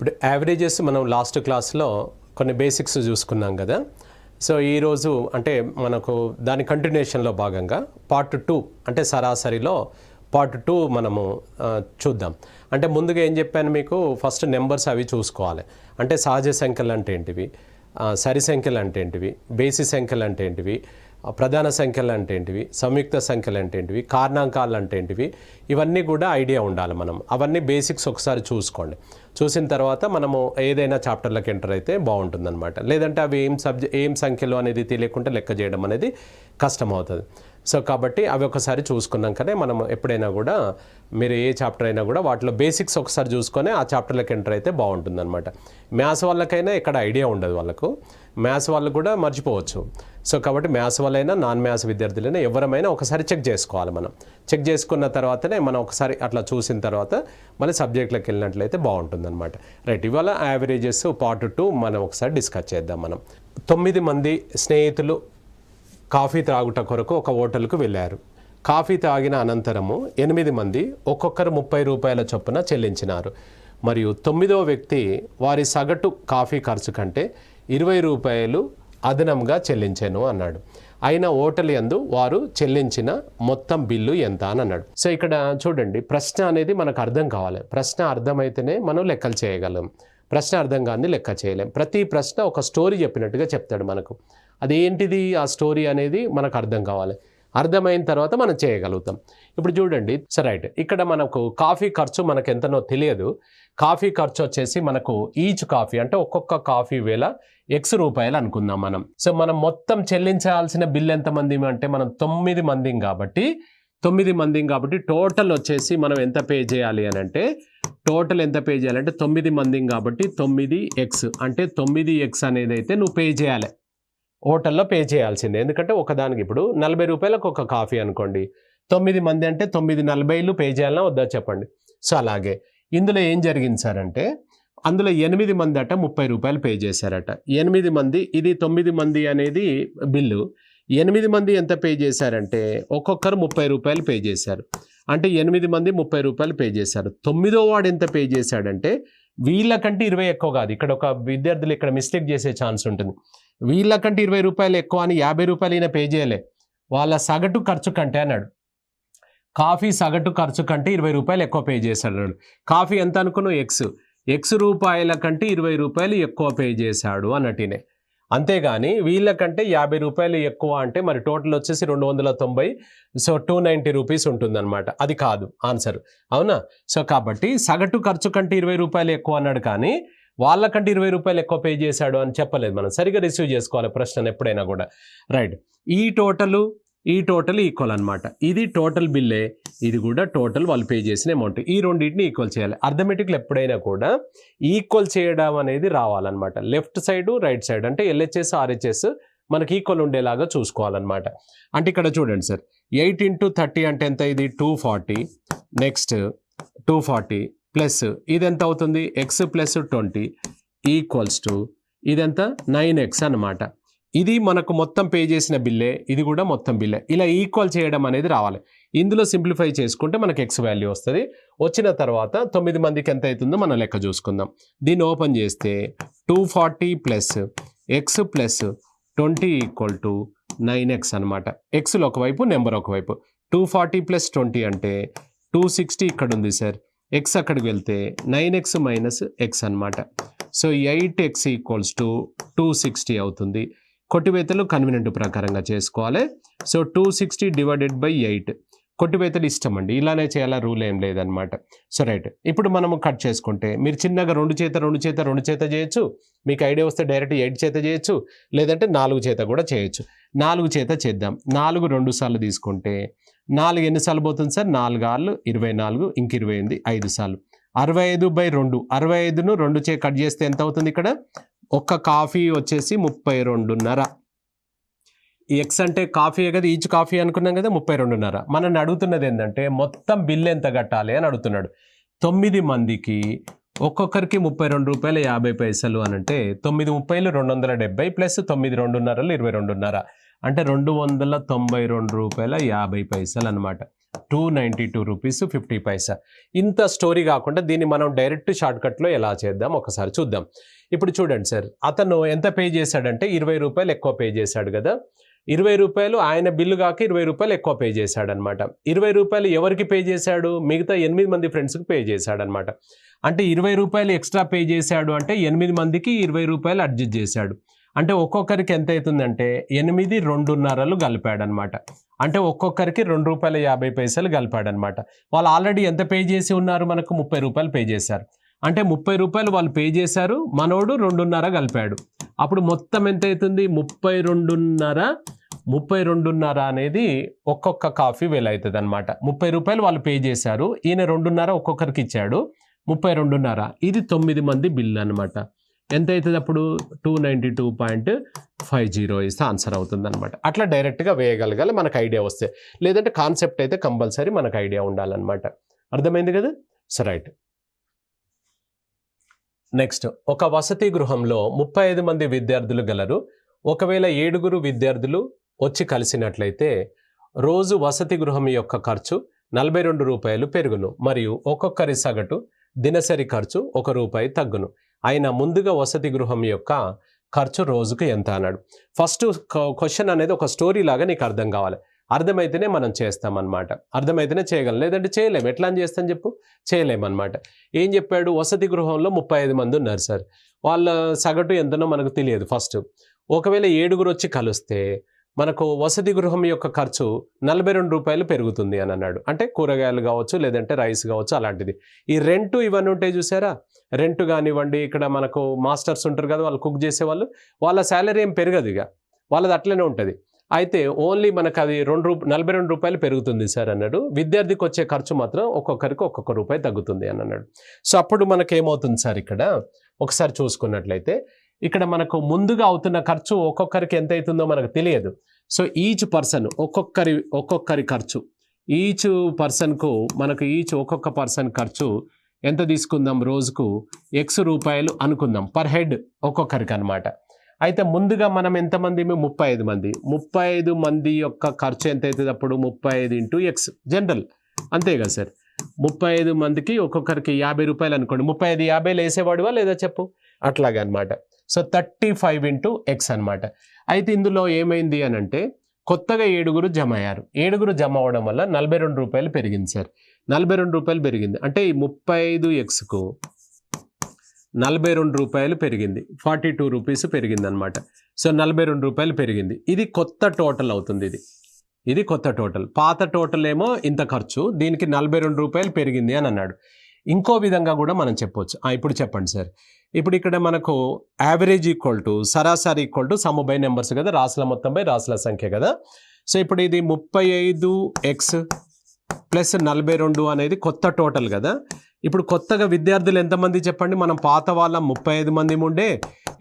ఇప్పుడు యావరేజెస్ మనం లాస్ట్ క్లాస్లో కొన్ని బేసిక్స్ చూసుకున్నాం కదా. సో ఈరోజు అంటే మనకు దాని కంటిన్యూషన్లో భాగంగా పార్ట్ 2 అంటే సరాసరిలో పార్ట్ 2 మనము చూద్దాం. అంటే ముందుగా ఏం చెప్పాను మీకు, ఫస్ట్ నెంబర్స్ అవి చూసుకోవాలి. అంటే సహజ సంఖ్యలు అంటే ఏంటివి, సరి సంఖ్యలు అంటే ఏంటివి, బేసి సంఖ్యలు అంటే ఏంటివి, ప్రధాన సంఖ్యలు అంటే ఏంటివి, సంయుక్త సంఖ్యలు అంటే ఏంటివి, కారణాంకాలు అంటే ఏంటివి, ఇవన్నీ కూడా ఐడియా ఉండాలి. మనం అవన్నీ బేసిక్స్ ఒకసారి చూసుకోండి. చూసిన తర్వాత మనము ఏదైనా చాప్టర్లకు ఎంటర్ అయితే బాగుంటుందన్నమాట. లేదంటే అవి ఏం సంఖ్యలు అనేది తెలియకుండా లెక్క చేయడం అనేది కష్టమవుతుంది. సో కాబట్టి అవి ఒకసారి చూసుకున్నాకనే మనం ఎప్పుడైనా కూడా మీరు ఏ చాప్టర్ అయినా కూడా వాటిలో బేసిక్స్ ఒకసారి చూసుకొని ఆ చాప్టర్లకు ఎంటర్ అయితే బాగుంటుందన్నమాట. మ్యాథ్స్ వాళ్ళకైనా ఇక్కడ ఐడియా ఉండదు, వాళ్ళకు మ్యాథ్స్ వాళ్ళు కూడా మర్చిపోవచ్చు. సో కాబట్టి మ్యాథ్స్ వాళ్ళైనా నాన్ మ్యాథ్స్ విద్యార్థులైనా ఎవరమైనా ఒకసారి చెక్ చేసుకోవాలి. మనం చెక్ చేసుకున్న తర్వాతనే మనం ఒకసారి అట్లా చూసిన తర్వాత మళ్ళీ సబ్జెక్ట్లోకి వెళ్ళినట్లయితే బాగుంటుందన్నమాట. రైట్, ఇవాళ యావరేజెస్ పార్ట్ 2 మనం ఒకసారి డిస్కస్ చేద్దాం. మనం 9 మంది స్నేహితులు కాఫీ త్రాగుట కొరకు ఒక హోటల్కు వెళ్ళారు. కాఫీ తాగిన అనంతరము 8 మంది ఒక్కొక్కరు 30 రూపాయల చొప్పున చెల్లించినారు. మరియు 9వ వ్యక్తి వారి సగటు కాఫీ ఖర్చు కంటే 20 రూపాయలు అదనంగా చెల్లించాను అన్నాడు. అయిన హోటల్ యందు వారు చెల్లించిన మొత్తం బిల్లు ఎంత అని అన్నాడు. సో ఇక్కడ చూడండి, ప్రశ్న అనేది మనకు అర్థం కావాలి. ప్రశ్న అర్థమైతేనే మనం లెక్కలు చేయగలం. ప్రశ్న అర్థం కాని లెక్క చేయలేం. ప్రతి ప్రశ్న ఒక స్టోరీ చెప్పినట్టుగా చెప్తాడు మనకు. అదేంటిది ఆ స్టోరీ అనేది మనకు అర్థం కావాలి. అర్థమైన తర్వాత మనం చేయగలుగుతాం. ఇప్పుడు చూడండి, సరే రైట్, ఇక్కడ మనకు కాఫీ ఖర్చు మనకు ఎంతనో తెలియదు. కాఫీ ఖర్చు వచ్చేసి మనకు ఈచ్ కాఫీ అంటే ఒక్కొక్క కాఫీ వేల X రూపాయలు అనుకుందాం మనం. సో మనం మొత్తం చెల్లించాల్సిన బిల్ ఎంతమంది అంటే మనం 9 మంది కాబట్టి టోటల్ వచ్చేసి మనం ఎంత పే చేయాలి అని అంటే, టోటల్ ఎంత పే చేయాలంటే 9 మంది కాబట్టి 9x అంటే 9x అనేది అయితే నువ్వు పే చేయాలి, హోటల్లో పే చేయాల్సిందే. ఎందుకంటే ఒకదానికి ఇప్పుడు 40 రూపాయలకు ఒక కాఫీ అనుకోండి, 9 మంది అంటే 940 పే చేయాలన్నా వద్దా చెప్పండి. సో అలాగే ఇందులో ఏం జరిగింది సార్ అంటే, అందులో 8 మంది అట 30 రూపాయలు పే చేశారట. 8 మంది, ఇది 9 మంది అనేది బిల్లు. 8 మంది ఎంత పే చేశారంటే ఒక్కొక్కరు 30 రూపాయలు పే చేశారు. అంటే 8 మంది 30 రూపాయలు పే చేశారు. 9వ వాడు ఎంత పే చేశాడంటే వీళ్ళకంటే 20 ఎక్కువ కాదు. ఇక్కడ ఒక విద్యార్థులు ఇక్కడ మిస్టేక్ చేసే ఛాన్స్ ఉంటుంది. వీళ్ళకంటే 20 రూపాయలు ఎక్కువ అని 50 రూపాయలు ఈయన పే చేయలే, వాళ్ళ సగటు ఖర్చు కంటే అన్నాడు. కాఫీ సగటు ఖర్చు కంటే 20 రూపాయలు ఎక్కువ పే చేశాడు అన్నాడు. కాఫీ ఎంత అనుకున్నావు, ఎక్స్ రూపాయల కంటే 20 రూపాయలు ఎక్కువ పే చేశాడు అన్నట్టునే. అంతేగాని వీళ్ళకంటే 50 రూపాయలు ఎక్కువ అంటే మరి టోటల్ వచ్చేసి 290, సో 290 రూపీస్ ఉంటుందన్నమాట. అది కాదు ఆన్సర్, అవునా? సో కాబట్టి సగటు ఖర్చు కంటే 20 రూపాయలు ఎక్కువ అన్నాడు, కానీ వాళ్ళకంటే 20 రూపాయలు ఎక్కువ పే చేశాడు అని చెప్పలేదు. మనం సరిగా రిసీవ్ చేసుకోవాలి ప్రశ్నను ఎప్పుడైనా కూడా. రైట్, ఈ టోటల్ ఈక్వల్ అనమాట. ఇది టోటల్ బిల్లే, ఇది కూడా టోటల్ వాళ్ళు పే చేసిన అమౌంట్. ఈ రెండింటిని ఈక్వల్ చేయాలి. అర్థమెటిక్లో ఎప్పుడైనా కూడా ఈక్వల్ చేయడం అనేది రావాలన్నమాట. లెఫ్ట్ సైడ్ రైట్ సైడ్ అంటే LHS RHS మనకి ఈక్వల్ ఉండేలాగా చూసుకోవాలన్నమాట. అంటే ఇక్కడ చూడండి సార్, 8 × 30 అంటే ఎంత, ఇది 240. నెక్స్ట్ 240 ప్లస్ ఇది ఎంత అవుతుంది, x + 20 ఈక్వల్స్ టు ఇదంతా 9x అన్నమాట. ఇది మనకు మొత్తం పే చేసిన బిల్లే, ఇది కూడా మొత్తం బిల్లే. ఇలా ఈక్వల్ చేయడం అనేది రావాలి. ఇందులో సింప్లిఫై చేసుకుంటే మనకి x వాల్యూ వస్తుంది. వచ్చిన తర్వాత 9 మందికి ఎంత అవుతుందో మనం లెక్క చూసుకుందాం. దీన్ని ఓపెన్ చేస్తే 240 ప్లస్ x + 20 = 9x అనమాట. ఎక్స్లో ఒకవైపు నెంబర్ ఒకవైపు. 240 + 20 అంటే 260 ఇక్కడ ఉంది సార్, x అక్కడికి వెళ్తే 9x - x అనమాట. సో 8x = 260 అవుతుంది. కొట్టివేతలు కన్వీనెంట్ ప్రకారంగా చేసుకోవాలి. సో 260 / 8 కొట్టివేతలు ఇష్టం అండి, ఇలానే చేయాలా, రూల్ ఏం లేదనమాట. సో రైట్, ఇప్పుడు మనము కట్ చేసుకుంటే మీరు చిన్నగా 2 చేత చేయొచ్చు. మీకు ఐడియా వస్తే డైరెక్ట్ 8 చేత చేయొచ్చు, లేదంటే 4 చేత కూడా చేయొచ్చు. 4 చేత చేద్దాం. 4 2 సార్లు తీసుకుంటే 4 ఎన్నిసార్లు పోతుంది సార్, 4 6 24, ఇంక 28 5 సార్లు 65/2. 65ను 2 చే కట్ చేస్తే ఎంత అవుతుంది, ఇక్కడ ఒక్క కాఫీ వచ్చేసి 32.5. ఈ ఎక్స్ అంటే కాఫీ కదా, ఈచ్ కాఫీ అనుకున్నాం కదా, 32.5. మనల్ని అడుగుతున్నది ఏంటంటే మొత్తం బిల్ ఎంత కట్టాలి అని అడుగుతున్నాడు. 9 మందికి ఒక్కొక్కరికి 32 రూపాయలు 50 పైసలు అని అంటే 9 30 270 ప్లస్ 9 2.5 22.5 అంటే 292 రూపాయల 50 పైసలు అనమాట. ₹292.50. ఇంత స్టోరీ కాకుండా దీన్ని మనం డైరెక్ట్ షార్ట్కట్లో ఎలా చేద్దాం ఒకసారి చూద్దాం. ఇప్పుడు చూడండి సార్, అతను ఎంత పే చేశాడంటే ₹20 ఎక్కువ పే చేశాడు కదా. ₹20 ఆయన బిల్లు కాక ₹20 ఎక్కువ పే చేశాడనమాట. ₹20 ఎవరికి పే చేశాడు? మిగతా 8 మంది ఫ్రెండ్స్కి పే చేశాడనమాట. అంటే ₹20 ఎక్స్ట్రా పే చేశాడు అంటే 8 మందికి ₹20 అడ్జస్ట్ చేశాడు. అంటే ఒక్కొక్కరికి ఎంత అవుతుందంటే 8 2.5 కలిపాడనమాట. అంటే ఒక్కొక్కరికి ₹2.50 కలిపాడనమాట. వాళ్ళు ఆల్రెడీ ఎంత పే చేసి ఉన్నారు? మనకు ₹30 పే చేశారు. అంటే ₹30 వాళ్ళు పే చేశారు, మనోడు 2.5 కలిపాడు. అప్పుడు మొత్తం ఎంత అవుతుంది? 32.5 అనేది ఒక్కొక్క కాఫీ వేలు అవుతుంది అనమాట. ₹30 వాళ్ళు పే చేశారు, ఈయన 2.5 ఒక్కొక్కరికి ఇచ్చాడు, 32.5. ఇది 9 మంది బిల్ అనమాట. ఎంత అవుతుంది అప్పుడు? 292.50 ఇస్తే ఆన్సర్ అవుతుంది అనమాట. అట్లా డైరెక్ట్గా వేయగలగాలి మనకు ఐడియా వస్తే. లేదంటే కాన్సెప్ట్ అయితే కంపల్సరీ మనకు ఐడియా ఉండాలన్నమాట. అర్థమైంది కదా? So right. నెక్స్ట్, ఒక వసతి గృహంలో 35 మంది విద్యార్థులు గలరు. ఒకవేళ 7 విద్యార్థులు వచ్చి కలిసినట్లయితే రోజు వసతి గృహం యొక్క ఖర్చు ₹42 పెరుగును మరియు ఒక్కొక్కరి సగటు దినసరి ఖర్చు ₹1 తగ్గును. అయినా ముందుగా వసతి గృహం యొక్క ఖర్చు రోజుకు ఎంత అన్నాడు. ఫస్ట్ క్వశ్చన్ అనేది ఒక స్టోరీ లాగా నీకు అర్థం కావాలి. అర్థమైతేనే మనం చేస్తామన్నమాట. అర్థమైతేనే చేయగలం, లేదంటే చేయలేము. ఎట్లా అని చేస్తాం చెప్పు? చేయలేమన్నమాట. ఏం చెప్పాడు? వసతి గృహంలో 35 మంది ఉన్నారు సార్. వాళ్ళ సగటు ఎంతనో మనకు తెలియదు ఫస్ట్. ఒకవేళ 7 వచ్చి కలిస్తే మనకు వసతి గృహం యొక్క ఖర్చు ₹42 పెరుగుతుంది అని అన్నాడు. అంటే కూరగాయలు కావచ్చు, లేదంటే రైస్ కావచ్చు, అలాంటిది. ఈ రెంట్ ఇవన్నీ ఉంటాయి చూసారా? రెంట్ కానివ్వండి, ఇక్కడ మనకు మాస్టర్స్ ఉంటారు కదా, వాళ్ళు కుక్ చేసేవాళ్ళు, వాళ్ళ శాలరీ ఏం పెరగదు, ఇక వాళ్ళది అట్లనే ఉంటుంది. అయితే ఓన్లీ మనకు అది ₹42 పెరుగుతుంది సార్ అన్నాడు. విద్యార్థికి వచ్చే ఖర్చు మాత్రం ఒక్కొక్కరికి ఒక్కొక్క రూపాయి తగ్గుతుంది అని అన్నాడు. సో అప్పుడు మనకు ఏమవుతుంది సార్, ఇక్కడ ఒకసారి చూసుకున్నట్లయితే ఇక్కడ మనకు ముందుగా అవుతున్న ఖర్చు ఒక్కొక్కరికి ఎంత అవుతుందో మనకు తెలియదు. సో ఈచ్ పర్సన్ ఒక్కొక్కరి ఖర్చు, ఈచ్ పర్సన్కు మనకు ఒక్కొక్క పర్సన్ ఖర్చు ఎంత తీసుకుందాం? రోజుకు X రూపాయలు అనుకుందాం, పర్ హెడ్ ఒక్కొక్కరికి అనమాట. అయితే ముందుగా మనం ఎంతమంది? 35 మంది. 35 మంది యొక్క ఖర్చు ఎంత అవుతుంది అప్పుడు? 35 × X జనరల్, అంతే కదా సార్. 35 మందికి ఒక్కొక్కరికి ₹50 అనుకోండి. 35 50 వేసేవాడువా లేదా చెప్పు? అట్లాగా అనమాట. సో 35 × X అనమాట. అయితే ఇందులో ఏమైంది అని అంటే కొత్తగా 7 జమ అయ్యారు. 7 జమ అవ్వడం వల్ల ₹42 పెరిగింది సార్. ₹42 పెరిగింది అంటే ఈ 35Xకు ₹42 పెరిగింది, ₹42 పెరిగింది అనమాట. సో ₹42 పెరిగింది. ఇది కొత్త టోటల్ అవుతుంది. ఇది కొత్త టోటల్. పాత టోటల్ ఏమో ఇంత ఖర్చు, దీనికి ₹42 పెరిగింది అని అన్నాడు. ఇంకో విధంగా కూడా మనం చెప్పొచ్చు. ఇప్పుడు చెప్పండి సార్. ఇప్పుడు ఇక్కడ మనకు యావరేజ్ ఈక్వల్ టు సరాసరి equal to sum by numbers కదా, రాసుల మొత్తం బై రాసుల సంఖ్య కదా. సో ఇప్పుడు ఇది 35X ప్లస్ 42 అనేది కొత్త టోటల్ కదా. ఇప్పుడు కొత్తగా విద్యార్థులు ఎంతమంది చెప్పండి? మనం పాత వాళ్ళ 35 మంది ఉండే,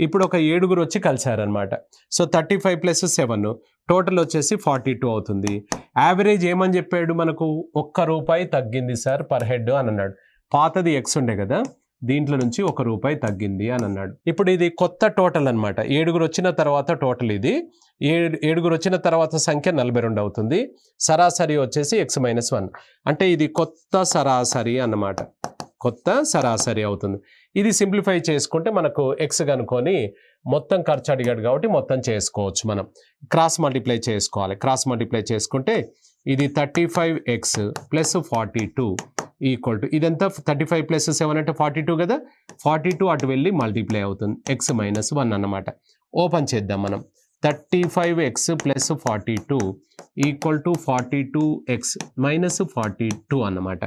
ఇప్పుడు ఒక 7 వచ్చి కలిశారనమాట. సో 35 + 7 టోటల్ వచ్చేసి 42 అవుతుంది. యావరేజ్ ఏమని చెప్పాడు? మనకు ₹1 తగ్గింది సార్ పర్ హెడ్ అని అన్నాడు. పాతది X ఉండే కదా, దీంట్లో నుంచి ₹1 తగ్గింది అని అన్నాడు. ఇప్పుడు ఇది కొత్త టోటల్ అనమాట. 7 వచ్చిన తర్వాత టోటల్ ఇది. 7 వచ్చిన తర్వాత సంఖ్య 42 అవుతుంది. సరాసరి వచ్చేసి X - 1 అంటే ఇది కొత్త సరాసరి అన్నమాట. కొత్త సరాసరి అవుతుంది. ఇది సింప్లిఫై చేసుకుంటే మనకు X కనుక్కొని మొత్తం ఖర్చు అడిగాడు కాబట్టి మొత్తం చేసుకోవచ్చు. మనం క్రాస్ మల్టిప్లై చేసుకోవాలి. క్రాస్ మల్టిప్లై చేసుకుంటే ఇది 35X + 42 ఈక్వల్ టు ఇదంతా 35 + 7 అంటే 42 కదా. 42 అటు వెళ్ళి మల్టిప్లై అవుతుంది, X - 1 అన్నమాట. ఓపెన్ చేద్దాం మనం. 35X + 42 ఈక్వల్ టు 42X - 42 అన్నమాట.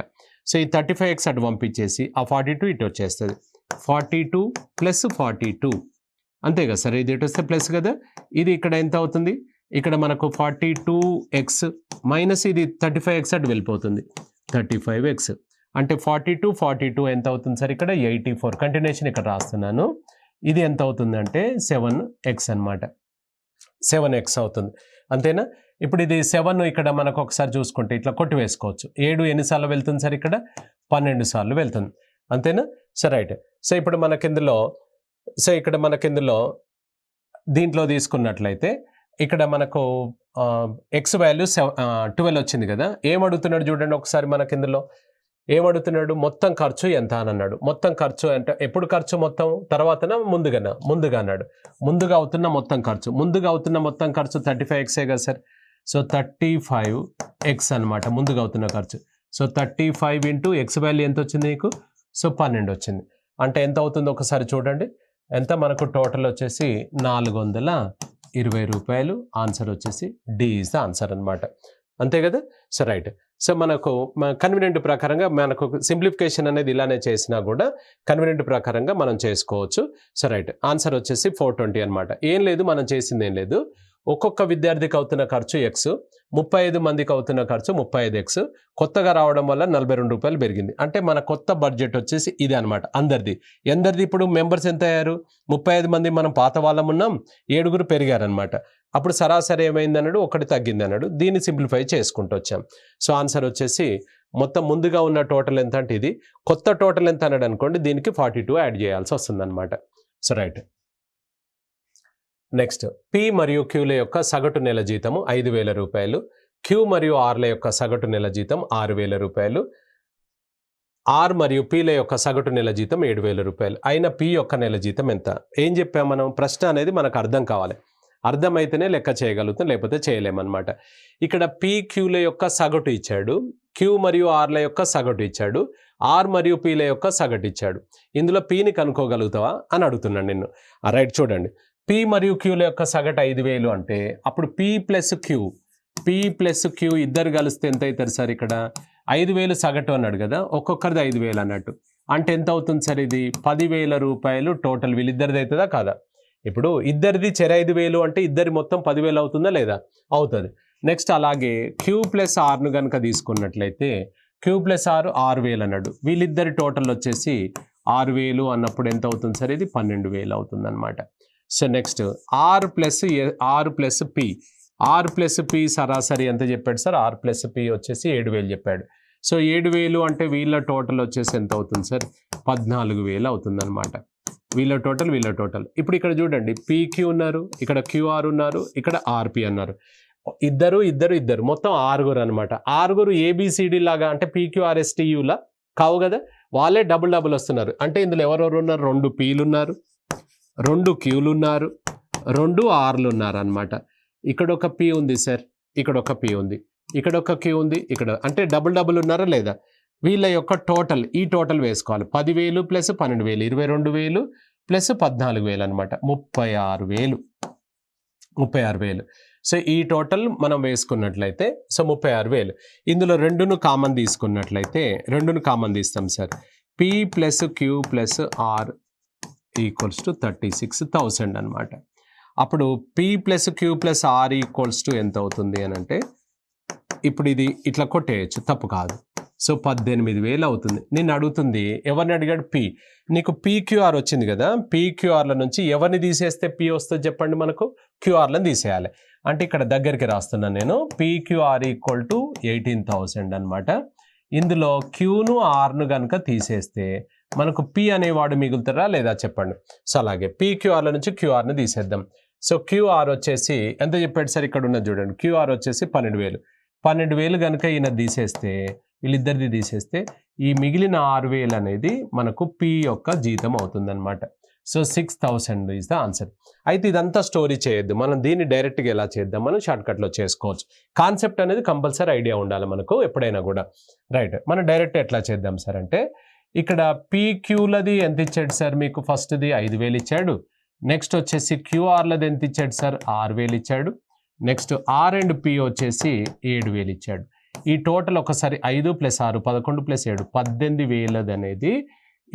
సో ఈ 35X అటు పంపించేసి ఆ 42 ఇటు వచ్చేస్తుంది. 42 + 42 అంతే కదా సార్. ఇది ఇటు వస్తే ప్లస్ కదా. ఇది ఇక్కడ ఎంత అవుతుంది? ఇక్కడ మనకు 42X మైనస్ ఇది 35X అటు వెళ్ళిపోతుంది. 35X అంటే 42 ఎంత అవుతుంది సార్? ఇక్కడ 84. కంటిన్యూషన్ ఇక్కడ రాస్తున్నాను. ఇది ఎంత అవుతుంది అంటే 7X అనమాట. 7X అవుతుంది, అంతేనా? ఇప్పుడు ఇది 7 ఇక్కడ మనకు ఒకసారి చూసుకుంటే ఇట్లా కొట్టి వేసుకోవచ్చు. 7 ఎన్నిసార్లు వెళ్తుంది సార్? ఇక్కడ 12 సార్లు వెళ్తుంది, అంతేనా? So right. సో ఇప్పుడు మనకిందులో దీంట్లో తీసుకున్నట్లయితే ఇక్కడ మనకు ఎక్స్ వాల్యూ 12 వచ్చింది కదా. ఏమడుగుతున్నాడు చూడండి ఒకసారి మనకి ఇందులో ఏమడుగుతున్నాడు, మొత్తం ఖర్చు ఎంత అని అన్నాడు. మొత్తం ఖర్చు అంటే ఎప్పుడు ఖర్చు మొత్తం తర్వాతనా ముందుగా అన్నాడు. ముందుగా అవుతున్న మొత్తం ఖర్చు 35x కదా సార్. సో 35x అనమాట ముందుగా అవుతున్న ఖర్చు. సో 35 ఇంటూ ఎక్స్ వాల్యూ ఎంత వచ్చింది నీకు, సో 12 వచ్చింది. అంటే ఎంత అవుతుందో ఒకసారి చూడండి. ఎంత మనకు టోటల్ వచ్చేసి 420 రూపాయలు. ఆన్సర్ వచ్చేసి డి ఈజ్ ద ఆన్సర్ అనమాట. అంతే కదా. So right. సో మనకు కన్వీనియంట్ ప్రకారంగా మనకు సింప్లిఫికేషన్ అనేది ఇలానే చేసినా కూడా కన్వీనియంట్ ప్రకారంగా మనం చేసుకోవచ్చు. సో రైట్, ఆన్సర్ వచ్చేసి 420 అనమాట. ఏం లేదు, మనం చేసింది ఏం లేదు. ఒక్కొక్క విద్యార్థికి అవుతున్న ఖర్చు ఎక్స్, 35 మందికి అవుతున్న ఖర్చు 35x. కొత్తగా రావడం వల్ల 42 రూపాయలు పెరిగింది. అంటే మన కొత్త బడ్జెట్ వచ్చేసి ఇది అనమాట. ఎందరిది ఇప్పుడు మెంబర్స్ ఎంత అయ్యారు, 35 మంది మనం పాత వాళ్ళం ఉన్నాం, 7 పెరిగారనమాట. అప్పుడు సరాసరి ఏమైంది అన్నాడు, 1 తగ్గింది అన్నాడు. దీన్ని సింప్లిఫై చేసుకుంటూ వచ్చాం. సో ఆన్సర్ వచ్చేసి మొత్తం ముందుగా ఉన్న టోటల్ ఎంత అంటే ఇది, కొత్త టోటల్ ఎంత అన్నాడు అనుకోండి, దీనికి 42 యాడ్ చేయాల్సి వస్తుంది అనమాట. So right. నెక్స్ట్, పి మరియు క్యూల యొక్క సగటు నెల జీతము 5,000 రూపాయలు. క్యూ మరియు ఆర్ల యొక్క సగటు నెల జీతం 6,000 రూపాయలు. ఆర్ మరియు పిల యొక్క సగటు నెల జీతం 7,000 రూపాయలు. అయిన పి యొక్క నెల జీతం ఎంత? ఏం చెప్పాం మనం, ప్రశ్న అనేది మనకు అర్థం కావాలి. అర్థమైతేనే లెక్క చేయగలుగుతాం, లేకపోతే చేయలేమన్నమాట. ఇక్కడ పి క్యూల యొక్క సగటు ఇచ్చాడు, క్యూ మరియు ఆర్ల యొక్క సగటు ఇచ్చాడు, ఆర్ మరియు పిల యొక్క సగటు ఇచ్చాడు. ఇందులో పిని కనుక్కోగలుగుతావా అని అడుగుతున్నాను నిన్ను. రైట్, చూడండి. పి మరియు క్యూల యొక్క సగటు 5,000 అంటే అప్పుడు పి ప్లస్ క్యూ ఇద్దరు కలిస్తే ఎంత అవుతారు సార్? ఇక్కడ 5,000 సగటు అన్నాడు కదా, ఒక్కొక్కరిది 5,000 అన్నట్టు. అంటే ఎంత అవుతుంది సార్? ఇది 10,000 రూపాయలు టోటల్. వీళ్ళిద్దరిది అవుతుందా కాదా? ఇప్పుడు ఇద్దరిది 5,000 అంటే ఇద్దరి మొత్తం 10,000 అవుతుందా లేదా? అవుతుంది. నెక్స్ట్ అలాగే క్యూ ప్లస్ ఆర్ను కనుక తీసుకున్నట్లయితే క్యూ ప్లస్ ఆర్ 6,000 అన్నాడు. వీళ్ళిద్దరి టోటల్ వచ్చేసి 6,000 అన్నప్పుడు ఎంత అవుతుంది సార్? ఇది 12,000 అవుతుంది అనమాట. So next R plus P సరాసరి ఎంత చెప్పాడు సార్? ఆర్ ప్లస్ పి వచ్చేసి 7,000 చెప్పాడు. సో 7,000 అంటే వీళ్ళ టోటల్ వచ్చేసి ఎంత అవుతుంది సార్? 14,000 అవుతుంది అనమాట. వీళ్ళ టోటల్. ఇప్పుడు ఇక్కడ చూడండి, పీక్యూ ఉన్నారు, ఇక్కడ క్యూఆర్ ఉన్నారు, ఇక్కడ ఆర్పి అన్నారు. ఇద్దరు మొత్తం 6 అనమాట. 6 ఏబిసిడి లాగా అంటే పీక్యూఆర్ఎస్టీయూలా కావు కదా, వాళ్ళే డబుల్ వస్తున్నారు. అంటే ఇందులో ఎవరెవరు ఉన్నారు? 2 పీలు ఉన్నారు, 2 క్యూలు ఉన్నారు, 2 ఆర్లు ఉన్నారు అనమాట. ఇక్కడ ఒక పి ఉంది సార్, ఇక్కడ ఒక పి ఉంది, ఇక్కడ ఒక క్యూ ఉంది, ఇక్కడ అంటే డబుల్ ఉన్నారా లేదా? వీళ్ళ యొక్క టోటల్, ఈ టోటల్ వేసుకోవాలి. 10,000 ప్లస్ 12,000 22,000 ప్లస్ 14,000 అనమాట. 36,000. సో ఈ టోటల్ మనం వేసుకున్నట్లయితే సో 36,000. ఇందులో 2ను కామన్ తీసుకున్నట్లయితే 2ను కామన్ తీస్తాం sir. P plus Q plus R equals to 36,000 అనమాట. అప్పుడు P plus Q plus R equals to ఎంత అవుతుంది అని అంటే, ఇప్పుడు ఇది ఇట్లా కొట్టేయచ్చు, తప్పు కాదు. సో 18,000 అవుతుంది. నేను అడుగుతుంది, ఎవరిని అడిగాడు? పి. నీకు పీక్యూఆర్ వచ్చింది కదా, పీక్యూఆర్ల నుంచి ఎవరిని తీసేస్తే పి వస్తుంది చెప్పండి? మనకు క్యూఆర్లను తీసేయాలి. అంటే ఇక్కడ దగ్గరికి రాస్తున్నాను నేను. పీక్యూఆర్ ఈక్వల్ టు 18,000 అనమాట. ఇందులో క్యూను ఆర్ను కనుక తీసేస్తే మనకు పి అనేవాడు మిగులుతారా లేదా చెప్పండి? సో అలాగే పీక్యూఆర్ల నుంచి క్యూఆర్ని తీసేద్దాం. సో క్యూఆర్ వచ్చేసి ఎంత చెప్పాడు సార్? ఇక్కడ ఉన్నది చూడండి, క్యూఆర్ వచ్చేసి 12,000 కనుక ఈయన తీసేస్తే, వీళ్ళిద్దరిది తీసేస్తే ఈ మిగిలిన 6,000 అనేది మనకు పి యొక్క జీతం అవుతుందన్నమాట. So 6,000 is the answer. అయితే ఇదంతా స్టోరీ చేయొద్దు, మనం దీన్ని డైరెక్ట్గా ఎలా చేద్దాం, మనం షార్ట్కట్లో చేసుకోవచ్చు. కాన్సెప్ట్ అనేది కంపల్సరీ ఐడియా ఉండాలి మనకు ఎప్పుడైనా కూడా. రైట్, మనం డైరెక్ట్ ఎట్లా చేద్దాం సార్ అంటే, ఇక్కడ పీక్యూలది ఎంత ఇచ్చాడు సార్? మీకు ఫస్ట్ది 5,000 ఇచ్చాడు. నెక్స్ట్ వచ్చేసి క్యూఆర్లది ఎంత ఇచ్చాడు సార్? 6,000 ఇచ్చాడు. నెక్స్ట్ ఆర్ అండ్ పి వచ్చేసి 7,000 ఇచ్చాడు. ఈ టోటల్ ఒకసారి 5 ప్లస్ 6 11 ప్లస్ 7 18,000 అనేది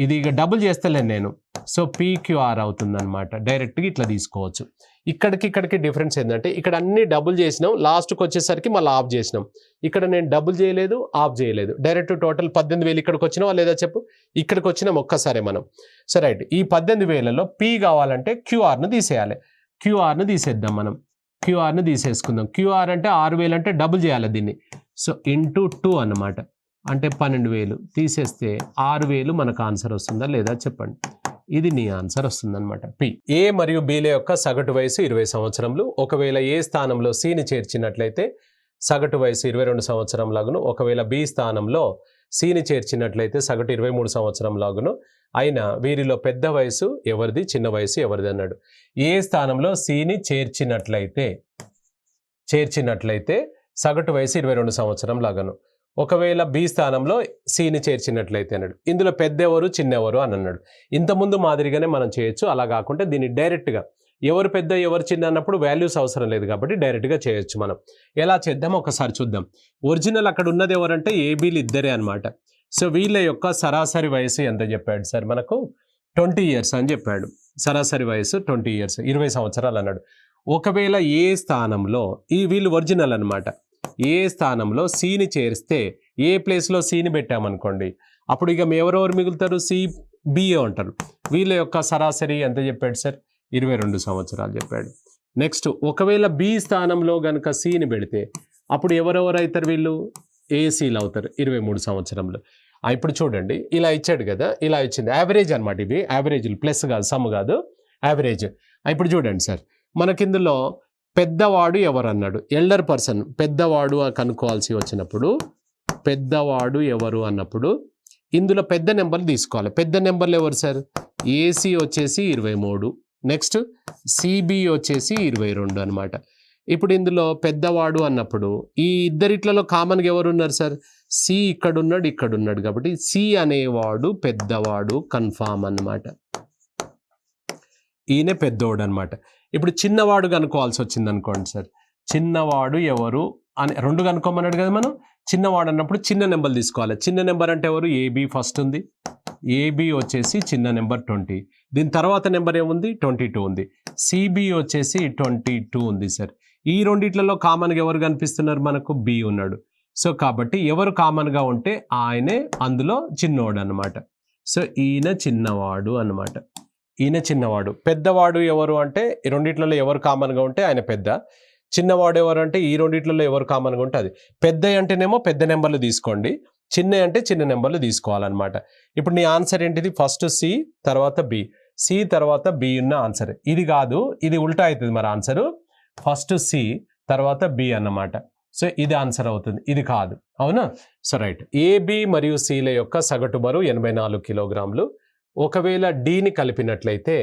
ఇది ఇక డబుల్ చేస్తలేను నేను. సో పీక్యూఆర్ అవుతుందన్నమాట. డైరెక్ట్గా ఇట్లా తీసుకోవచ్చు. ఇక్కడికి డిఫరెన్స్ ఏంటంటే, ఇక్కడ అన్ని డబుల్ చేసినాం, లాస్ట్కి వచ్చేసరికి మళ్ళీ ఆఫ్ చేసినాం. ఇక్కడ నేను డబుల్ చేయలేదు, ఆఫ్ చేయలేదు, డైరెక్ట్ టోటల్ 18,000 ఇక్కడికి వచ్చినావా లేదా చెప్పు? ఇక్కడికి వచ్చినాం ఒక్కసారి మనం. సో రైట్, ఈ 18,000లో పి కావాలంటే క్యూఆర్ను తీసేయాలి. క్యూఆర్ను తీసేద్దాం మనం. క్యూఆర్ను తీసేసుకుందాం. క్యూఆర్ అంటే 6,000 అంటే డబుల్ చేయాలి దీన్ని. సో ఇంటూ 2 అన్నమాట. అంటే 12,000 తీసేస్తే 6,000 మనకు ఆన్సర్ వస్తుందా లేదా చెప్పండి? ఇది నీ ఆన్సర్ వస్తుందన్నమాట. పి. ఏ మరియు బిల యొక్క సగటు వయసు 20 సంవత్సరములు. ఒకవేళ ఏ స్థానంలో సిని చేర్చినట్లయితే సగటు వయసు 22 సంవత్సరంలాగును. ఒకవేళ బి స్థానంలో సిని చేర్చినట్లయితే సగటు 23 సంవత్సరంలాగును. అయినా వీరిలో పెద్ద వయసు ఎవరిది, చిన్న వయసు ఎవరిది అన్నాడు. ఏ స్థానంలో సిని చేర్చినట్లయితే సగటు వయసు 22 సంవత్సరం లాగాను. ఒకవేళ బి స్థానంలో సిని చేర్చినట్లయితే అన్నాడు. ఇందులో పెద్దెవరు చిన్నెవరు అని అన్నాడు. ఇంతకుముందు మాదిరిగానే మనం చేయొచ్చు. అలా కాకుండా దీన్ని డైరెక్ట్గా ఎవరు పెద్ద ఎవరు చిన్న అన్నప్పుడు వాల్యూస్ అవసరం లేదు కాబట్టి డైరెక్ట్గా చేయొచ్చు. మనం ఎలా చేద్దాం ఒకసారి చూద్దాం. ఒరిజినల్ అక్కడ ఉన్నది ఎవరంటే ఏబీలు ఇద్దరే అనమాట. సో వీళ్ళ యొక్క సరాసరి వయసు ఎంత చెప్పాడు సార్ మనకు? 20 years అని చెప్పాడు. సరాసరి వయసు 20 years, 20 సంవత్సరాలు అన్నాడు. ఒకవేళ ఏ స్థానంలో వీళ్ళు ఒరిజినల్ అనమాట. ఏ స్థానంలో సిని చేరిస్తే ఏ ప్లేస్లో సిని పెట్టామనుకోండి, అప్పుడు ఇక ఎవరెవరు మిగులుతారు? సి, బిఏ అంటారు. వీళ్ళ యొక్క సరాసరి ఎంత చెప్పాడు సార్? 22 సంవత్సరాలు చెప్పాడు. నెక్స్ట్ ఒకవేళ బి స్థానంలో కనుక సిని పెడితే అప్పుడు ఎవరెవరు అవుతారు? వీళ్ళు ఏసీలు అవుతారు 23 సంవత్సరంలో. ఇప్పుడు చూడండి, ఇలా ఇచ్చాడు కదా, ఇలా ఇచ్చింది యావరేజ్ అనమాట. ఇవి యావరేజ్లు, ప్లస్ కాదు, సమ్ కాదు, యావరేజ్. ఇప్పుడు చూడండి సార్, మనకిందులో పెద్దవాడు ఎవరు అన్నాడు? Elder person. పెద్దవాడు కనుక్కోవాల్సి వచ్చినప్పుడు పెద్దవాడు ఎవరు అన్నప్పుడు ఇందులో పెద్ద నెంబర్లు తీసుకోవాలి. పెద్ద నెంబర్లు ఎవరు సార్? ఏసీ వచ్చేసి 23, నెక్స్ట్ సిబి వచ్చేసి 22 అనమాట. ఇప్పుడు ఇందులో పెద్దవాడు అన్నప్పుడు ఈ ఇద్దరిట్లలో కామన్గా ఎవరు ఉన్నారు సార్? సి ఇక్కడున్నాడు, ఇక్కడున్నాడు, కాబట్టి సి అనేవాడు పెద్దవాడు కన్ఫామ్ అన్నమాట. ఈయన పెద్దోడు అనమాట. ఇప్పుడు చిన్నవాడు కనుక్కోవాల్సి వచ్చింది అనుకోండి సార్. చిన్నవాడు ఎవరు అని రెండు కనుక్కోమన్నాడు కదా మనం. చిన్నవాడు అన్నప్పుడు చిన్న నెంబర్ తీసుకోవాలి. చిన్న నెంబర్ అంటే ఎవరు? ఏబి ఫస్ట్ ఉంది. ఏబి వచ్చేసి చిన్న నెంబర్ 20. దీని తర్వాత నెంబర్ ఏముంది? 22 ఉంది. సిబి వచ్చేసి 22 ఉంది సార్. ఈ రెండిట్లలో కామన్గా ఎవరు కనిపిస్తున్నారు మనకు? బి ఉన్నాడు. సో కాబట్టి ఎవరు కామన్గా ఉంటే ఆయనే అందులో చిన్నవాడు అనమాట. సో ఈయన చిన్నవాడు అనమాట. ఈయన చిన్నవాడు. పెద్దవాడు ఎవరు అంటే ఈ రెండిట్లలో ఎవరు కామన్గా ఉంటే ఆయన పెద్ద. చిన్నవాడు ఎవరు అంటే ఈ రెండిట్లలో ఎవరు కామన్గా ఉంటే అది. పెద్ద అంటేనేమో పెద్ద నెంబర్లు తీసుకోండి, చిన్న అంటే చిన్న నెంబర్లు తీసుకోవాలన్నమాట. ఇప్పుడు నీ ఆన్సర్ ఏంటిది? ఫస్ట్ సి, తర్వాత బి. సి తర్వాత బి ఉన్న ఆన్సర్ ఇది కాదు, ఇది ఉల్టా అవుతుంది మరి ఆన్సరు. ఫస్ట్ సి తర్వాత బి అన్నమాట. సో ఇది ఆన్సర్ అవుతుంది, ఇది కాదు. అవునా? So right. ఏబి మరియు సిల యొక్క సగటు బరువు 84 కిలోగ్రాములు. ఒకవేళ డిని కలిపినట్లయితే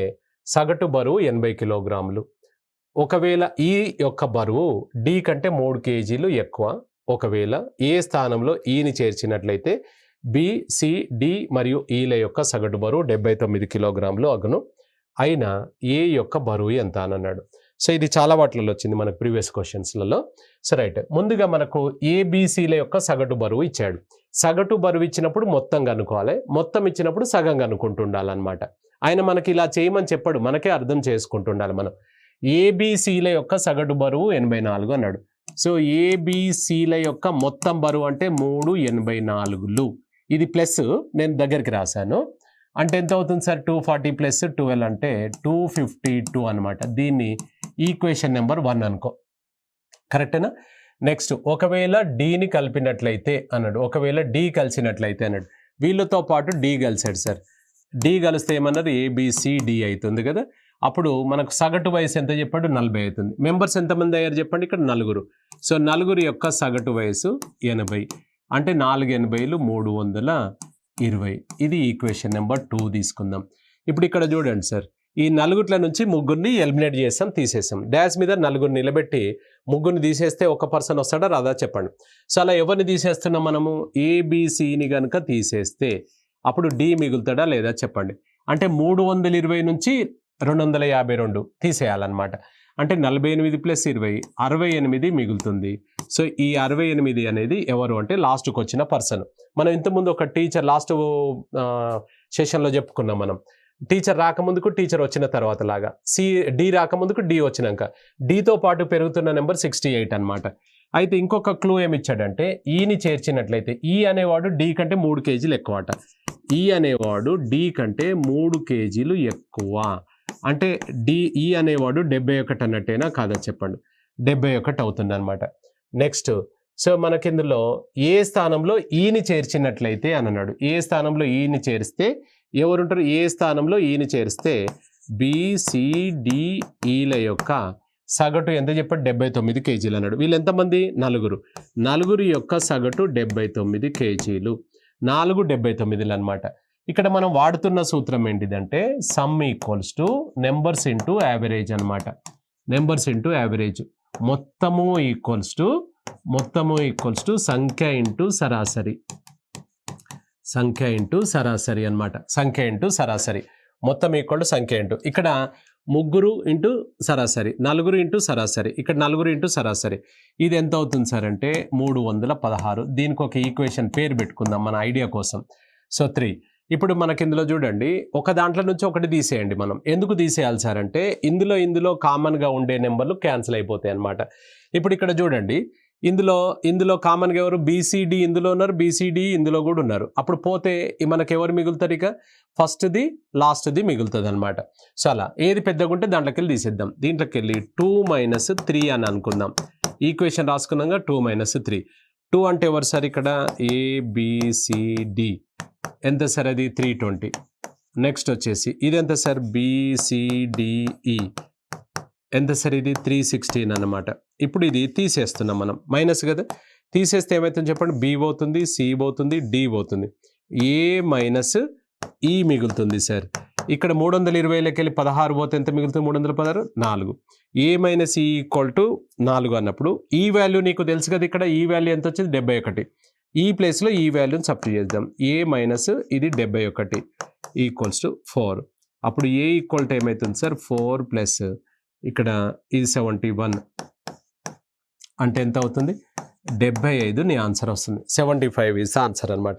సగటు బరువు 80 కిలోగ్రాములు. ఒకవేళ ఈ యొక్క బరువు డి కంటే 3 kgs ఎక్కువ. ఒకవేళ ఏ స్థానంలో ఈని చేర్చినట్లయితే బి, సి, డి మరియు ఈల యొక్క సగటు బరువు 79 కిలోగ్రాములు అగును. అయినా ఏ యొక్క బరువు ఎంత అని అన్నాడు. సో ఇది చాలా వాటిలలో వచ్చింది మనకు ప్రీవియస్ క్వశ్చన్స్లలో. సో రైట్, ముందుగా మనకు ఏబిసిల యొక్క సగటు బరువు ఇచ్చాడు. సగటు బరువు ఇచ్చినప్పుడు మొత్తం కనుక్కోవాలి, మొత్తం ఇచ్చినప్పుడు సగం కనుక్కుంటుండాలన్నమాట. ఆయన మనకి ఇలా చేయమని చెప్పాడు, మనకే అర్థం చేసుకుంటుండాలి మనం. ఏబిసిల యొక్క సగటు బరువు 84 అన్నాడు. సో ఏబిసిల యొక్క మొత్తం బరువు అంటే 384. ఇది ప్లస్ నేను దగ్గరికి రాశాను. అంటే ఎంత అవుతుంది సార్? 240 ప్లస్ 12 అంటే 252 అనమాట. దీన్ని ఈక్వేషన్ నెంబర్ 1 అనుకో. కరెక్టేనా? నెక్స్ట్ ఒకవేళ డిని కలిపినట్లయితే అన్నాడు. ఒకవేళ డి కలిసినట్లయితే అన్నాడు. వీళ్ళతో పాటు డి కలిసాడు సార్. డి కలిస్తే ఏమన్నారు? ఏబిసిడి అవుతుంది కదా. అప్పుడు మనకు సగటు వయసు ఎంత చెప్పాడు? 40 అవుతుంది. మెంబర్స్ ఎంతమంది అయ్యారు చెప్పండి? ఇక్కడ 4. సో 4 యొక్క సగటు వయసు 80. అంటే 4 80లు 320. ఇది ఈక్వేషన్ నెంబర్ 2 తీసుకుందాం. ఇప్పుడు ఇక్కడ చూడండి సార్, ఈ 4 నుంచి 3 ఎలిమినేట్ చేసాం, తీసేసాం. డాష్ మీద 4 నిలబెట్టి 3 తీసేస్తే ఒక పర్సన్ వస్తాడా రాదా చెప్పండి. సో అలా ఎవరిని తీసేస్తున్నాం మనము? ఏబిసిని కనుక తీసేస్తే అప్పుడు డి మిగులుతాడా లేదా చెప్పండి. అంటే 320 నుంచి 252 తీసేయాలన్నమాట. అంటే 48 ప్లస్ 20 68 మిగులుతుంది. సో ఈ 68 అనేది ఎవరు అంటే లాస్ట్కి వచ్చిన పర్సన్. మనం ఇంతకుముందు ఒక టీచర్ లాస్ట్ సెషన్లో చెప్పుకున్నాం మనం. టీచర్ రాకముందుకు టీచర్ వచ్చిన తర్వాత లాగా, డి రాకముందుకు డి వచ్చినాక డితో పాటు పెరుగుతున్న నెంబర్ 68 అనమాట. అయితే ఇంకొక క్లూ ఏమి ఇచ్చాడంటే ఈని చేర్చినట్లయితే ఈ అనేవాడు డి కంటే 3 kgs ఎక్కువ అట. ఈ అనేవాడు డి కంటే 3 kgs ఎక్కువ. అంటే ఈ అనేవాడు 71 అన్నట్టేనా కాదా చెప్పండి? 71 అవుతుంది అనమాట. నెక్స్ట్ సో మనకిందులో ఏ స్థానంలో ఈని చేర్చినట్లయితే అని అన్నాడు. ఏ స్థానంలో ఈని చేరిస్తే ఎవరుంటారు? ఏ స్థానంలో ఈని చేరిస్తే BCDEల యొక్క సగటు ఎంత చెప్పాడు? 79 కేజీలు అన్నాడు. వీళ్ళు ఎంతమంది? నలుగురు యొక్క సగటు 79 కేజీలు. 4 79లు అనమాట. ఇక్కడ మనం వాడుతున్న సూత్రం ఏంటిదంటే sum equals to numbers into average అనమాట. Numbers into average. మొత్తము ఈక్వల్స్ టు సంఖ్య ఇంటూ సరాసరి. సంఖ్య ఇంటూ సరాసరి అనమాట. సంఖ్య ఇంటూ సరాసరి. మొత్తం ఈక్వల్ టు సంఖ్య ఇంటూ ఇక్కడ 3 ఇంటూ సరాసరి, 4 ఇంటూ సరాసరి, ఇక్కడ 4 ఇంటూ సరాసరి. ఇది ఎంత అవుతుంది సార్ అంటే 316. దీనికి ఒక ఈక్వేషన్ పేరు పెట్టుకుందాం మన ఐడియా కోసం. సో 3. ఇప్పుడు మనకి ఇందులో చూడండి, ఒక దాంట్లో నుంచి ఒకటి తీసేయండి. మనం ఎందుకు తీసేయాలి సార్ అంటే ఇందులో కామన్గా ఉండే నెంబర్లు క్యాన్సిల్ అయిపోతాయి అన్నమాట. ఇప్పుడు ఇక్కడ చూడండి, ఇందులో కామన్గా ఎవరు? BCD ఇందులో ఉన్నారు, BCD ఇందులో కూడా ఉన్నారు. అప్పుడు పోతే మనకి ఎవరు మిగులుతారు? ఇక ఫస్ట్ది లాస్ట్ది మిగులుతుంది అనమాట. సో అలా ఏది పెద్దగా ఉంటే దాంట్లోకి వెళ్ళి తీసేద్దాం. దీంట్లోకి వెళ్ళి 2 - 3 అని అనుకుందాం. ఈక్వేషన్ రాసుకున్నాక 2 - 3. 2 అంటే ఎవరు సార్? ఇక్కడ ABCD ఎంత సార్? అది 320. నెక్స్ట్ వచ్చేసి ఇది ఎంత సార్? BCDE ఎంత సార్? ఇది 316 అన్నమాట. ఇప్పుడు ఇది తీసేస్తున్నాం మనం, మైనస్ కదా. తీసేస్తే ఏమవుతుంది చెప్పండి? B పోతుంది, C పోతుంది, D పోతుంది, A - E మిగులుతుంది సార్. ఇక్కడ 320లోకి వెళ్ళి 16 పోతే ఎంత మిగులుతుంది? 316, 4. A - E = 4 అన్నప్పుడు ఈ వాల్యూ నీకు తెలుసు కదా. ఇక్కడ ఈ వాల్యూ ఎంత వచ్చింది? 71. ఈ ప్లేస్లో ఈ వాల్యూని సబ్స్టిట్యూట్ చేద్దాం. A - ఇది 71 = 4. అప్పుడు A = ఏమవుతుంది సార్? 4 ప్లస్ ఇక్కడ ఇది 71 అంటే ఎంత అవుతుంది? 75 నీ ఆన్సర్ వస్తుంది. 75 ఈజ్ ఆన్సర్ అనమాట.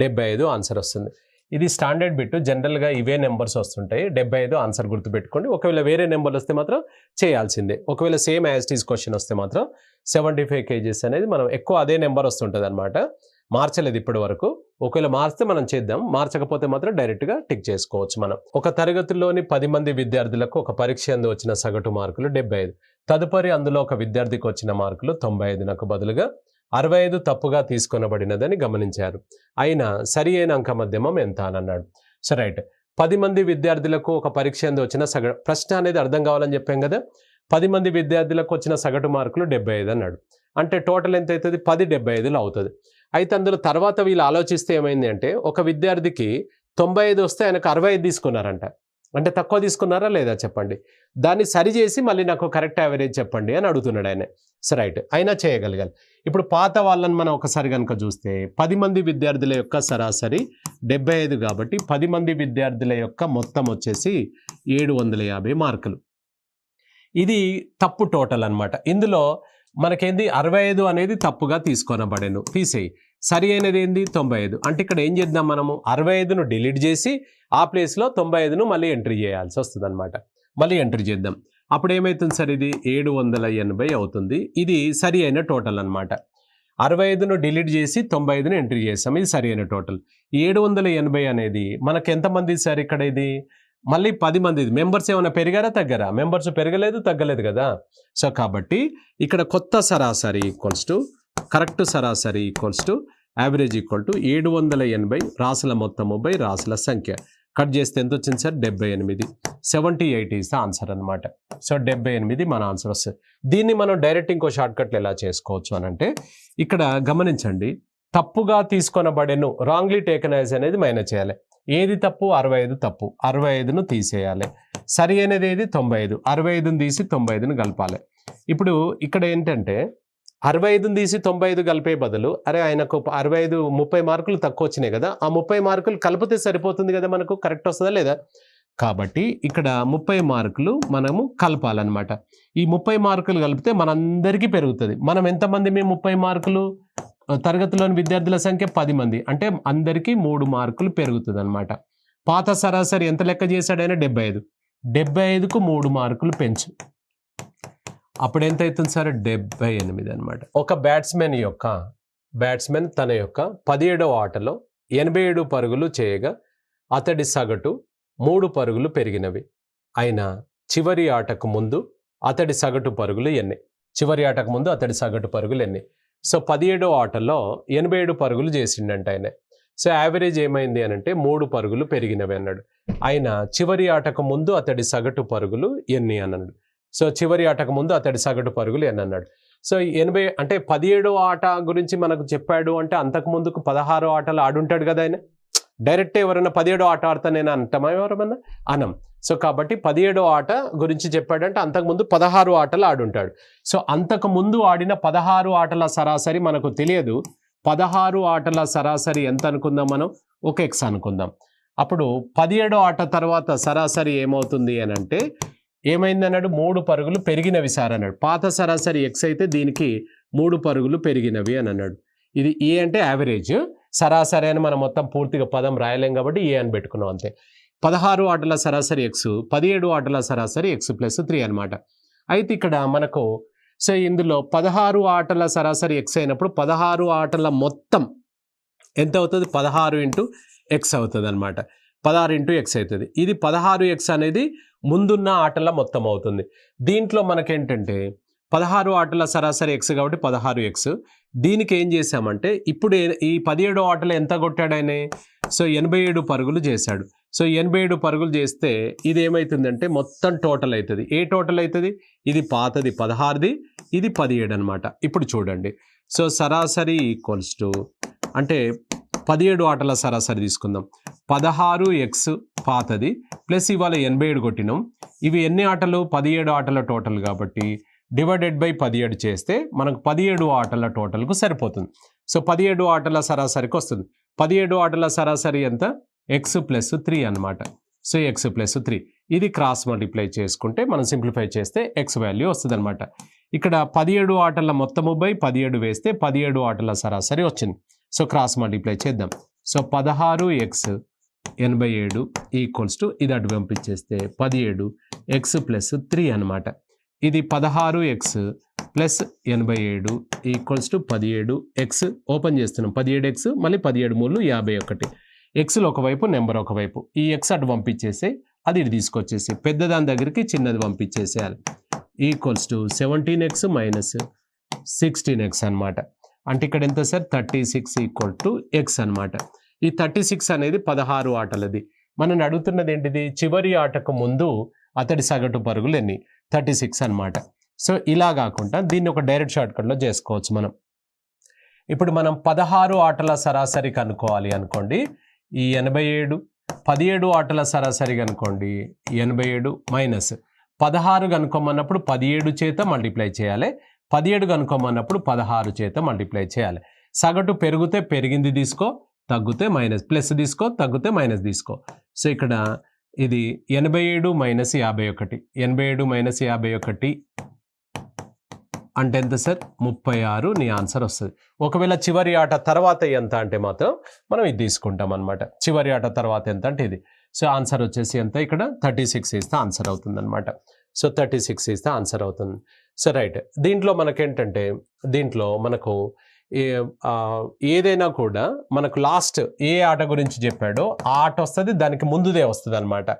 75 ఆన్సర్ వస్తుంది. ఇది స్టాండర్డ్ బిట్. జనరల్గా ఇవే నెంబర్స్ వస్తుంటాయి. 75 ఆన్సర్ గుర్తుపెట్టుకోండి. ఒకవేళ వేరే నెంబర్లు వస్తే మాత్రం చేయాల్సిందే. ఒకవేళ సేమ్ యాజ్ టీజ్ క్వశ్చన్ వస్తే మాత్రం 75 kgs అనేది మనం ఎక్కువ అదే నెంబర్ వస్తుంటుంది అనమాట. మార్చలేదు ఇప్పటి వరకు. ఒకవేళ మార్చితే మనం చేద్దాం, మార్చకపోతే మాత్రం డైరెక్ట్గా టిక్ చేసుకోవచ్చు మనం. ఒక తరగతిలోని 10 మంది విద్యార్థులకు ఒక పరీక్ష యందు వచ్చిన సగటు మార్కులు 75. తదుపరి అందులో ఒక విద్యార్థికి వచ్చిన మార్కులు 95నకు బదులుగా 65 తప్పుగా తీసుకొనబడినదని గమనించారు. అయినా సరి అయిన అంక మధ్యమం ఎంత అని అన్నాడు. సో రైట్, 10 మంది విద్యార్థులకు ఒక పరీక్ష యందు వచ్చిన సగటు, ప్రశ్న అనేది అర్థం కావాలని చెప్పాం కదా. 10 మంది విద్యార్థులకు వచ్చిన సగటు మార్కులు 75 అన్నాడు. అంటే టోటల్ ఎంత అవుతుంది? 10 75లు అవుతుంది. అయితే అందులో తర్వాత వీళ్ళు ఆలోచిస్తే ఏమైంది అంటే ఒక విద్యార్థికి 95 వస్తే ఆయనకు 65 తీసుకున్నారంట. అంటే తక్కువ తీసుకున్నారా లేదా చెప్పండి. దాన్ని సరిచేసి మళ్ళీ నాకు కరెక్ట్ యావరేజ్ చెప్పండి అని అడుగుతున్నాడు ఆయన. సో రైట్, అయినా చేయగలిగాలి. ఇప్పుడు పాత వాళ్ళని మనం ఒకసారి కనుక చూస్తే 10 మంది విద్యార్థుల యొక్క సరాసరి 75 కాబట్టి 10 మంది విద్యార్థుల యొక్క మొత్తం వచ్చేసి 750 మార్కులు. ఇది తప్పు టోటల్ అనమాట. ఇందులో మనకేంది 65 అనేది తప్పుగా తీసుకొనబడేను, తీసేయి. సరి అయినది ఏంది? 95. అంటే ఇక్కడ ఏం చేద్దాం మనము? 65ను డిలీట్ చేసి ఆ ప్లేస్లో 95ను మళ్ళీ ఎంట్రీ చేయాల్సి వస్తుంది అనమాట. మళ్ళీ ఎంట్రీ చేద్దాం. అప్పుడు ఏమవుతుంది సార్? ఇది 780 అవుతుంది. ఇది సరి అయిన టోటల్ అనమాట. 65ను డిలీట్ చేసి 95ను ఎంట్రీ చేస్తాం. ఇది సరి అయిన టోటల్. 780 అనేది మనకు ఎంతమంది సార్? ఇక్కడ ఇది మళ్ళీ 10 మంది. మెంబర్స్ ఏమైనా పెరిగారా తగ్గారా? మెంబర్స్ పెరగలేదు, తగ్గలేదు కదా. సో కాబట్టి ఇక్కడ కొత్త సరాసరి ఈక్వల్స్ టు కరెక్ట్ సరాసరి equals to average equal to 780 రాసుల మొత్తము బై రాసుల సంఖ్య. కట్ చేస్తే ఎంత వచ్చింది సార్? 78. 78 ఈజ్ ద ఆన్సర్ అనమాట. సో 78 మన ఆన్సర్ వస్తుంది. దీన్ని మనం డైరెక్ట్ ఇంకో షార్ట్కట్లు ఎలా చేసుకోవచ్చు అని అంటే ఇక్కడ గమనించండి, తప్పుగా తీసుకొనబడేను రాంగ్లీ టేకన్ యాజ్ అనేది మైనస్ చేయాలి. ఏది తప్పు? 65 తప్పు. 65ను తీసేయాలి. సరి అయినది ఏది? 95. 65ను తీసి 95ను కలపాలి. ఇప్పుడు ఇక్కడ ఏంటంటే 65ను తీసి 95 కలిపే బదులు అరే ఆయనకు 65 30 మార్కులు తక్కువ వచ్చినాయి కదా, ఆ 30 మార్కులు కలిపితే సరిపోతుంది కదా, మనకు కరెక్ట్ వస్తుందా లేదా? కాబట్టి ఇక్కడ 30 మార్కులు మనము కలపాలన్నమాట. ఈ 30 మార్కులు కలిపితే మనందరికీ పెరుగుతుంది. మనం ఎంతమంది? మేము 30 మార్కులు తరగతిలోని విద్యార్థుల సంఖ్య 10 మంది, అంటే అందరికీ 3 మార్కులు పెరుగుతుంది అనమాట. పాత సరాసరి ఎంత లెక్క చేశాడైనా 75. 75కు 3 మార్కులు పెంచు. అప్పుడు ఎంత అవుతుంది సార్? 78 అనమాట. ఒక బ్యాట్స్మెన్ తన యొక్క 17వ ఆటలో 87 పరుగులు చేయగా అతడి సగటు 3 పరుగులు పెరిగినవి. అయినా చివరి ఆటకు ముందు అతడి సగటు పరుగులు ఎన్ని? చివరి ఆటకు ముందు అతడి సగటు పరుగులు ఎన్ని? సో 17వ ఆటలో 87 పరుగులు చేసిండంట ఆయన. సో యావరేజ్ ఏమైంది అని అంటే 3 పరుగులు పెరిగినవి అన్నాడు. ఆయన చివరి ఆటకు ముందు అతడి సగటు పరుగులు ఎన్ని అన్నాడు. సో చివరి ఆటకు ముందు అతడి సగటు పరుగులు ఎన్ని అన్నాడు. సో 80 అంటే 17వ ఆట గురించి మనకు చెప్పాడు అంటే అంతకు ముందుకు 16 ఆటలు ఆడుంటాడు కదా ఆయన. డైరెక్ట్ ఎవరైనా 17వ ఆట ఆడతానేనా అంటామా ఎవరమన్నా అనం. సో కాబట్టి 17వ ఆట గురించి చెప్పాడంటే అంతకుముందు 16 ఆటలు ఆడుంటాడు. సో అంతకు ముందు ఆడిన 16 ఆటల సరాసరి మనకు తెలియదు. 16 ఆటల సరాసరి ఎంత అనుకుందాం మనం, ఒక ఎక్స్ అనుకుందాం. అప్పుడు 17వ ఆట తర్వాత సరాసరి ఏమవుతుంది అని అంటే ఏమైంది అన్నాడు, 3 పరుగులు పెరిగినవి సార్ అన్నాడు. పాత సరాసరి ఎక్స్ అయితే దీనికి 3 పరుగులు పెరిగినవి అని అన్నాడు. ఇది ఏ అంటే యావరేజ్, సరాసరి అని మనం మొత్తం పూర్తిగా పదం రాయలేం కాబట్టి ఏ అని పెట్టుకున్నాం అంతే. 16 ఆటల సరాసరి ఎక్స్, 17 ఆటల సరాసరి ఎక్స్ ప్లస్ 3 అనమాట. అయితే ఇక్కడ మనకు సో ఇందులో 16 ఆటల సరాసరి ఎక్స్ అయినప్పుడు 16 ఆటల మొత్తం ఎంత అవుతుంది, 16 ఇంటూ ఎక్స్ అవుతుంది అనమాట. 16 ఇంటూ ఎక్స్ అవుతుంది. ఇది 16 ఎక్స్ అనేది ముందున్న ఆటల మొత్తం అవుతుంది. దీంట్లో మనకేంటంటే 16 ఆటల సరాసరి ఎక్స్ కాబట్టి 16 ఎక్స్. దీనికి ఏం చేశామంటే ఇప్పుడు ఈ 17 ఆటలు ఎంత కొట్టాడు ఆయన, సో 87 పరుగులు చేశాడు. సో 87 పరుగులు చేస్తే ఇది ఏమవుతుందంటే మొత్తం టోటల్ అవుతుంది. ఏ టోటల్ అవుతుంది, ఇది పాతది 16ది, ఇది 17 అనమాట. ఇప్పుడు చూడండి, సో సరాసరి ఈక్వల్స్ టు అంటే 17 ఆటల సరాసరి తీసుకుందాం. 16 ఎక్స్ పాతది ప్లస్ ఇవాళ 87 కొట్టినాం. ఇవి ఎన్ని ఆటలు, 17 ఆటల టోటల్ కాబట్టి డివైడెడ్ బై 17 చేస్తే మనకు 17 ఆటల టోటల్కు సరిపోతుంది. సో 17 ఆటల సరాసరికి వస్తుంది. 17 ఆటల సరాసరి ఎంత, ఎక్స్ ప్లస్ 3 అనమాట. సో ఎక్స్ ప్లస్ 3 ఇది క్రాస్ మల్టిప్లై చేసుకుంటే మనం సింప్లిఫై చేస్తే ఎక్స్ వాల్యూ వస్తుంది అనమాట. ఇక్కడ 17 ఆటల మొత్తము బై 17 వేస్తే 17 ఆటల సరాసరి వచ్చింది. సో క్రాస్ మల్టిప్లై చేద్దాం. సో 16 ఎక్స్ 87 ఈక్వల్స్ టు ఇది అటు పంపించేస్తే 17 ఎక్స్ ప్లస్ 3 అనమాట. ఇది 16 X plus 87 equals to 17 X open చేస్తున్నాం. 17 ఎక్స్ మళ్ళీ 17 మూలు 51. ఎక్స్లో ఒకవైపు నెంబర్ ఒకవైపు, ఈ ఎక్స్ అటు పంపించేసి అది ఇటు తీసుకొచ్చేసి పెద్దదాని దగ్గరికి చిన్నది పంపించేసేయాలి. Equals to 17x minus 16x అనమాట. అంటే ఇక్కడ ఎంత సార్, 36 ఈక్వల్ టు ఎక్స్ అనమాట. ఈ 36 అనేది 16 ఆటలది. మనం అడుగుతున్నది ఏంటిది, చివరి ఆటకు ముందు అతడి సగటు పరుగులు ఎన్ని, 36 అనమాట. సో ఇలా కాకుండా దీన్ని ఒక డైరెక్ట్ షార్ట్కట్లో చేసుకోవచ్చు మనం. ఇప్పుడు మనం 16 ఆటల సరాసరి కనుక్కోవాలి అనుకోండి, ఈ 87 17 ఆటల సరాసరి కనుకోండి 87 మైనస్ 16 కనుక్కోమన్నప్పుడు 17 చేత మల్టిప్లై చేయాలి, 17 కనుక్కోమన్నప్పుడు 16 చేత మల్టిప్లై చేయాలి. సగటు పెరిగితే పెరిగింది తీసుకో, తగ్గితే మైనస్, ప్లస్ తీసుకో, తగ్గితే మైనస్ తీసుకో. సో ఇక్కడ ఇది 87 మైనస్ 51, 87 మైనస్ 51 అంటే ఎంత సార్, 36 నీ ఆన్సర్ వస్తుంది. ఒకవేళ చివరి ఆట తర్వాత ఎంత అంటే మాత్రం మనం ఇది తీసుకుంటాం అనమాట. చివరి ఆట తర్వాత ఎంత అంటే ఇది. సో ఆన్సర్ వచ్చేసి ఎంత, ఇక్కడ 36 ఇస్తే ఆన్సర్ అవుతుంది అనమాట. సో 36 ఇస్తే ఆన్సర్ అవుతుంది. సో రైట్, దీంట్లో మనకేంటంటే దీంట్లో మనకు ఏదైనా కూడా మనకు లాస్ట్ ఏ ఆట గురించి చెప్పాడో ఆ ఆట వస్తుంది, దానికి ముందుదే వస్తుంది అనమాట.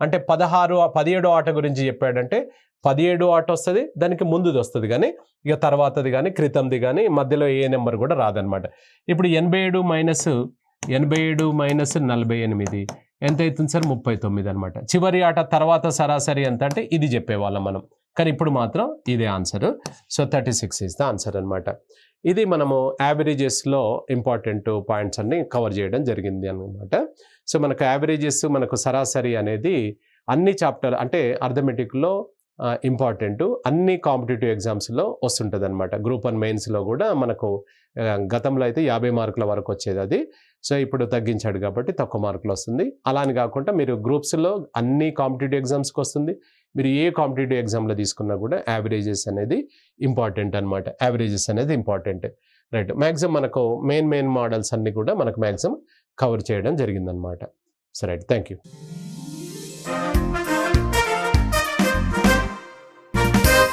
అంటే 17 ఆట గురించి చెప్పాడంటే 17 ఆట వస్తుంది, దానికి ముందుది వస్తుంది, కానీ ఇక తర్వాతది కానీ క్రితంది కానీ మధ్యలో ఏ నెంబర్ కూడా రాదనమాట. ఇప్పుడు 87 మైనస్ 48 ఎంత అవుతుంది సార్, 39 అనమాట. చివరి ఆట తర్వాత సరాసరి ఎంత అంటే ఇది చెప్పేవాళ్ళం మనం, కానీ ఇప్పుడు మాత్రం ఇదే answer. So 36 is the answer అనమాట. ఇది మనము యావరేజెస్లో ఇంపార్టెంట్ పాయింట్స్ అన్ని కవర్ చేయడం జరిగింది అనమాట. సో మనకు యావరేజెస్, మనకు సరాసరి అనేది అన్ని చాప్టర్ అంటే అర్థమెటిక్లో ఇంపార్టెంట్, అన్ని కాంపిటేటివ్ ఎగ్జామ్స్లో వస్తుంటుంది అనమాట. గ్రూప్ 1 మెయిన్స్లో కూడా మనకు గతంలో అయితే 50 మార్కుల వరకు వచ్చేది అది. సో ఇప్పుడు తగ్గించాడు కాబట్టి తక్కువ మార్కులు వస్తుంది. అలా అని కాకుండా మీరు గ్రూప్స్లో అన్ని కాంపిటేటివ్ ఎగ్జామ్స్కి వస్తుంది. మీరు ఏ కాంపిటేటివ్ ఎగ్జామ్లో తీసుకున్నా కూడా యావరేజెస్ అనేది ఇంపార్టెంట్ అనమాట. యావరేజెస్ అనేది ఇంపార్టెంట్, రైట్. మ్యాక్సిమం మనకు మెయిన్ మోడల్స్ అన్నీ కూడా మనకు మ్యాక్సిమం కవర్ చేయడం జరిగిందనమాట. So right, thank you.